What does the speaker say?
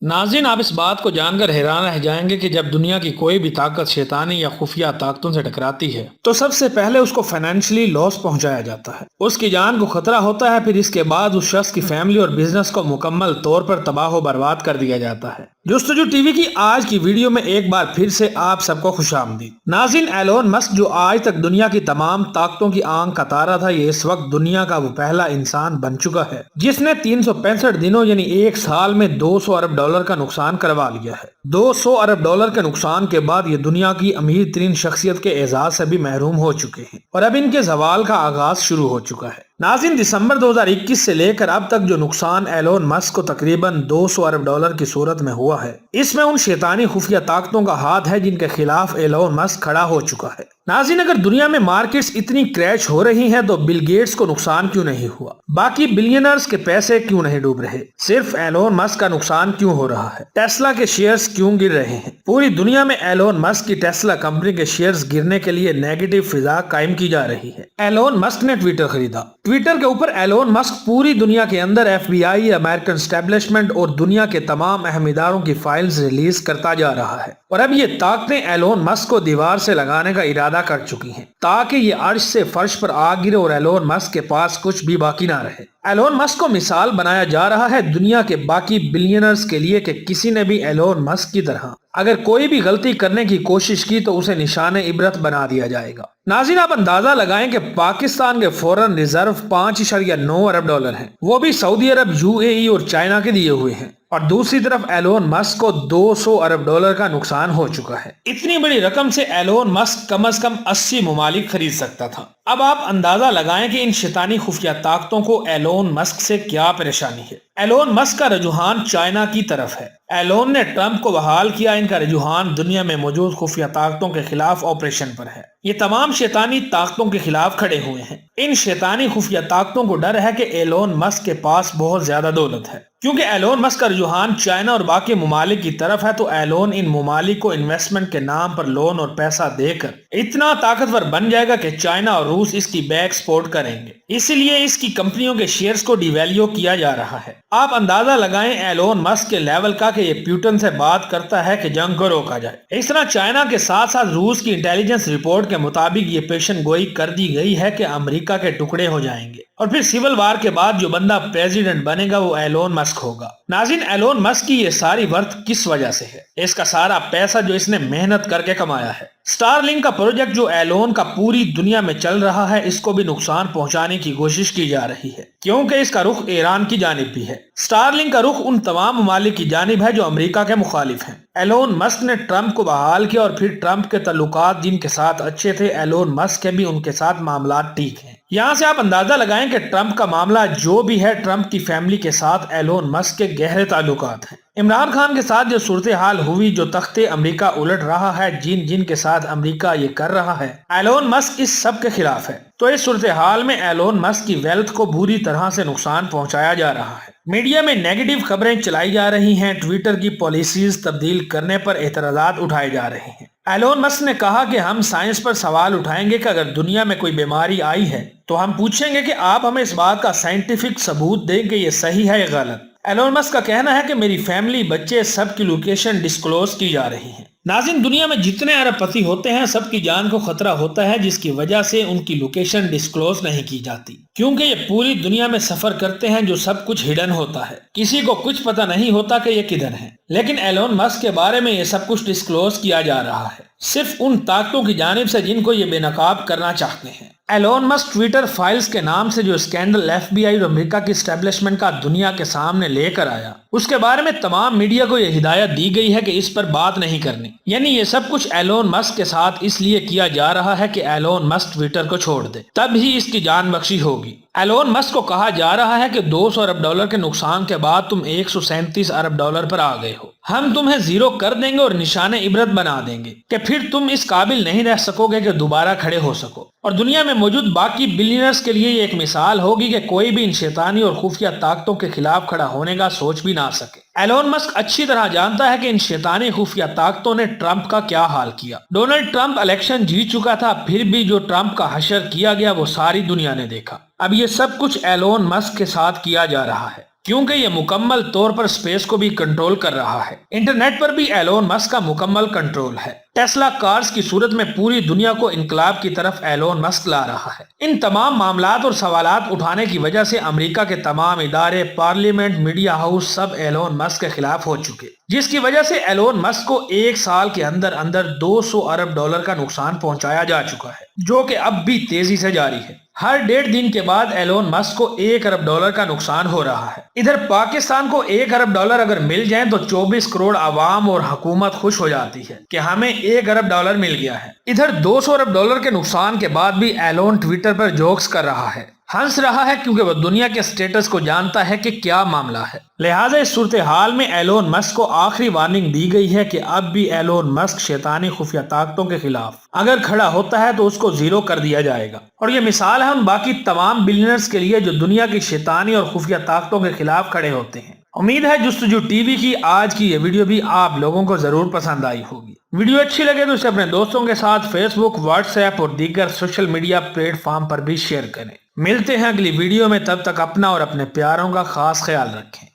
ناظرین، آپ اس بات کو جان کر حیران رہ جائیں گے کہ جب دنیا کی کوئی بھی طاقت شیطانی یا خفیہ طاقتوں سے ٹکراتی ہے تو سب سے پہلے اس کو فائنینشلی لاس پہنچایا جاتا ہے، اس کی جان کو خطرہ ہوتا ہے، پھر اس کے بعد اس شخص کی فیملی اور بزنس کو مکمل طور پر تباہ و برباد کر دیا جاتا ہے۔ جستجو ٹی وی کی آج کی ویڈیو میں ایک بار پھر سے آپ سب کو خوش آمدید۔ ناظرین، ایلون مسک جو آج تک دنیا کی تمام طاقتوں کی آنکھ کا تارا تھا، یہ اس وقت دنیا کا وہ پہلا انسان بن چکا ہے جس نے 365 دنوں یعنی ایک سال میں 200 ارب ڈالر کا نقصان کروا لیا ہے۔ 200 ارب ڈالر کے نقصان کے بعد یہ دنیا کی امیر ترین شخصیت کے اعزاز سے بھی محروم ہو چکے ہیں اور اب ان کے زوال کا آغاز شروع ہو چکا ہے۔ ناظرین، دسمبر 2021 سے لے کر اب تک جو نقصان ایلون مسک کو تقریباً 200 ارب ڈالر کی صورت میں ہوا ہے، اس میں ان شیطانی خفیہ طاقتوں کا ہاتھ ہے جن کے خلاف ایلون مسک کھڑا ہو چکا ہے۔ ناظرین، اگر دنیا میں مارکیٹس اتنی کریش ہو رہی ہیں تو بل گیٹس کو نقصان کیوں نہیں ہوا؟ باقی بلینئرز کے پیسے کیوں نہیں ڈوب رہے؟ صرف ایلون مسک کا نقصان کیوں ہو رہا ہے؟ ٹیسلا کے شیئرز کیوں گر رہے ہیں؟ پوری دنیا میں ایلون مسک کی ٹیسلا کمپنی کے شیئرز گرنے کے لیے نیگیٹو فضا قائم کی جا رہی ہے۔ ایلون مسک نے ٹویٹر خریدا۔ ٹویٹر کے اوپر ایلون مسک پوری دنیا کے اندر ایف بی آئی، امریکن اسٹیبلشمنٹ اور دنیا کے تمام اہم اداروں کی فائلز ریلیز کرتا جا رہا ہے، اور اب یہ طاقتیں ایلون مسک کو دیوار سے لگانے کا ارادہ کر چکی ہیں تاکہ یہ عرش سے فرش پر آ گرے اور ایلون مسک کے پاس کچھ بھی باقی نہ رہے۔ ایلون مسک کو مثال بنایا جا رہا ہے دنیا کے باقی بلینئرز کے لیے کہ کسی نے بھی ایلون مسک کی طرح اگر کوئی بھی غلطی کرنے کی کوشش کی تو اسے نشان عبرت بنا دیا جائے گا۔ ناظرین، آپ اندازہ لگائیں کہ پاکستان کے فورن ریزرو 5.9 ارب ڈالر ہیں، وہ بھی سعودی عرب، یو اے ای اور چائنا کے دیے ہوئے ہیں، اور دوسری طرف ایلون مسک کو 200 ارب ڈالر کا نقصان ہو چکا ہے۔ اتنی بڑی رقم سے ایلون مسک کم از کم 80 ممالک خرید سکتا تھا۔ اب آپ اندازہ لگائیں کہ ان شیطانی خفیہ طاقتوں کو ایلون مسک سے کیا پریشانی ہے۔ ایلون مسک کا رجحان چائنا کی طرف ہے۔ ایلون نے ٹرمپ کو بحال کیا، ان کا رجحان دنیا میں موجود خفیہ طاقتوں کے خلاف آپریشن پر ہے۔ یہ تمام شیطانی طاقتوں کے خلاف کھڑے ہوئے ہیں۔ ان شیطانی خفیہ طاقتوں کو ڈر ہے کہ ایلون مسک کے پاس بہت زیادہ دولت ہے۔ کیونکہ ایلون مسک کا رجحان چائنا اور باقی ممالک کی طرف ہے تو ایلون ان ممالک کو انویسٹمنٹ کے نام پر لون اور پیسہ دے کر اتنا طاقتور بن جائے گا کہ چائنا اور روس اس کی بیک سپورٹ کریں گے، اسی لیے اس کی کمپنیوں کے شیئرز کو ڈی ویلیو کیا جا رہا ہے۔ آپ اندازہ لگائیں ایلون مسک کے لیول کا کہ یہ پیوٹن سے بات کرتا ہے کہ جنگ کو روکا جائے۔ اس طرح چائنا کے ساتھ ساتھ روس کی انٹیلیجنس رپورٹ کے مطابق یہ پیشن گوئی کر دی گئی ہے کہ امریکہ کے ٹکڑے ہو جائیں گے اور پھر سول وار کے بعد جو بندہ پریزیڈنٹ بنے گا وہ ایلون مسک ہوگا۔ ناظرین، ایلون مسک کی یہ ساری ورتھ کس وجہ سے ہے؟ اس کا سارا پیسہ جو اس نے محنت کر کے کمایا ہے۔ سٹار لنک کا پروجیکٹ جو ایلون کا پوری دنیا میں چل رہا ہے، اس کو بھی نقصان پہنچانے کی کوشش کی جا رہی ہے کیونکہ اس کا رخ ایران کی جانب بھی ہے۔ سٹار لنک کا رخ ان تمام ممالک کی جانب ہے جو امریکہ کے مخالف ہیں۔ ایلون مسک نے ٹرمپ کو بحال کیا اور پھر ٹرمپ کے تعلقات جن کے ساتھ اچھے تھے، ایلون مسک کے بھی ان کے ساتھ معاملات ٹھیک ہیں۔ یہاں سے آپ اندازہ لگائیں کہ ٹرمپ کا معاملہ جو بھی ہے، ٹرمپ کی فیملی کے ساتھ ایلون مسک کے گہرے تعلقات ہیں۔ عمران خان کے ساتھ جو صورتحال ہوئی، جو تختے امریکہ الٹ رہا ہے، جن کے ساتھ امریکہ یہ کر رہا ہے، ایلون مسک اس سب کے خلاف ہے۔ تو اس صورتحال میں ایلون مسک کی ویلتھ کو بری طرح سے نقصان پہنچایا جا رہا ہے۔ میڈیا میں نیگیٹو خبریں چلائی جا رہی ہیں، ٹویٹر کی پالیسیز تبدیل کرنے پر اعتراضات اٹھائے جا رہے ہیں۔ ایلون مسک نے کہا کہ ہم سائنس پر سوال اٹھائیں گے کہ اگر دنیا میں کوئی بیماری آئی ہے تو ہم پوچھیں گے کہ آپ ہمیں اس بات کا سائنٹیفک ثبوت دیں کہ یہ صحیح ہے یا غلط۔ ایلون مسک کا کہنا ہے کہ میری فیملی، بچے، سب کی لوکیشن ڈسکلوز کی جا رہی ہے۔ ناظرین، دنیا میں جتنے ارب پتی ہوتے ہیں سب کی جان کو خطرہ ہوتا ہے، جس کی وجہ سے ان کی لوکیشن ڈسکلوز نہیں کی جاتی کیونکہ یہ پوری دنیا میں سفر کرتے ہیں جو سب کچھ ہڈن ہوتا ہے، کسی کو کچھ پتہ نہیں ہوتا کہ یہ کدھر ہے۔ لیکن ایلون مسک کے بارے میں یہ سب کچھ ڈسکلوز کیا جا رہا ہے صرف ان طاقتوں کی جانب سے جن کو یہ بے نقاب کرنا چاہتے ہیں۔ ایلون مسک ٹویٹر فائلز کے نام سے جو اسکینڈل ایف بی آئی اور امریکہ کی اسٹیبلشمنٹ کا دنیا کے سامنے لے کر آیا، اس کے بارے میں تمام میڈیا کو یہ ہدایت دی گئی ہے کہ اس پر بات نہیں کرنی، یعنی یہ سب کچھ ایلون مسک کے ساتھ اس لیے کیا جا رہا ہے کہ ایلون مسک ٹویٹر کو چھوڑ دے، تب ہی اس کی جان بخشی ہوگی۔ ایلون مسک کو کہا جا رہا ہے کہ 200 ارب ڈالر کے نقصان کے بعد تم 137 ارب ڈالر پر آ گئے ہو، ہم تمہیں زیرو کر دیں گے اور نشان عبرت بنا دیں گے کہ پھر تم اس قابل نہیں رہ سکو گے کہ دوبارہ کھڑے ہو سکو، اور دنیا میں موجود باقی بلینئرز کے لیے یہ ایک مثال ہوگی کہ کوئی بھی ان شیطانی اور خفیہ طاقتوں کے خلاف کھڑا ہونے کا سوچ بھی نہ سکے۔ ایلون مسک اچھی طرح جانتا ہے کہ ان شیطانی خفیہ طاقتوں نے ٹرمپ کا کیا حال کیا۔ ڈونلڈ ٹرمپ الیکشن جیت چکا تھا، پھر بھی جو ٹرمپ کا حشر کیا گیا وہ ساری دنیا نے دیکھا۔ اب یہ سب کچھ ایلون مسک کے ساتھ کیا جا رہا ہے۔ کیونکہ یہ مکمل طور پر سپیس کو بھی کنٹرول کر رہا ہے۔ انٹرنیٹ پر بھی ایلون مسک کا مکمل کنٹرول ہے۔ ٹیسلا کارز کی صورت میں پوری دنیا کو انقلاب کی طرف ایلون مسک لا رہا ہے۔ ان تمام معاملات اور سوالات اٹھانے کی وجہ سے امریکہ کے تمام ادارے، پارلیمنٹ، میڈیا ہاؤس سب ایلون مسک کے خلاف ہو چکے، جس کی وجہ سے ایلون مسک کو ایک سال کے اندر اندر $200 ارب کا نقصان پہنچایا جا چکا ہے، جو کہ اب بھی تیزی سے جاری ہے۔ ہر 1.5 دن کے بعد ایلون مسک کو $1 ارب کا نقصان ہو رہا ہے۔ ادھر پاکستان کو $1 ارب اگر مل جائیں تو 24 کروڑ عوام اور حکومت خوش ہو جاتی ہے کہ ہمیں $1 ارب مل گیا ہے۔ ادھر $200 ارب کے نقصان کے بعد بھی ایلون ٹویٹر پر جوکس کر رہا ہے، ہنس رہا ہے، کیونکہ وہ دنیا کے سٹیٹس کو جانتا ہے کہ کیا معاملہ ہے۔ لہٰذا اس صورتحال میں ایلون مسک کو آخری وارننگ دی گئی ہے کہ اب بھی ایلون مسک شیطانی خفیہ طاقتوں کے خلاف اگر کھڑا ہوتا ہے تو اس کو زیرو کر دیا جائے گا۔ اور یہ مثال ہے ان باقی تمام بلینئرز کے لیے جو دنیا کی شیطانی اور خفیہ طاقتوں کے خلاف کھڑے ہوتے ہیں۔ امید ہے جستجو ٹی وی کی آج کی یہ ویڈیو بھی آپ لوگوں کو ضرور پسند آئی ہوگی۔ ویڈیو اچھی لگے تو اسے اپنے دوستوں کے ساتھ فیس بک، واٹس ایپ اور دیگر سوشل میڈیا پلیٹ فارم پر بھی شیئر کریں۔ ملتے ہیں اگلی ویڈیو میں، تب تک اپنا اور اپنے پیاروں کا خاص خیال رکھیں۔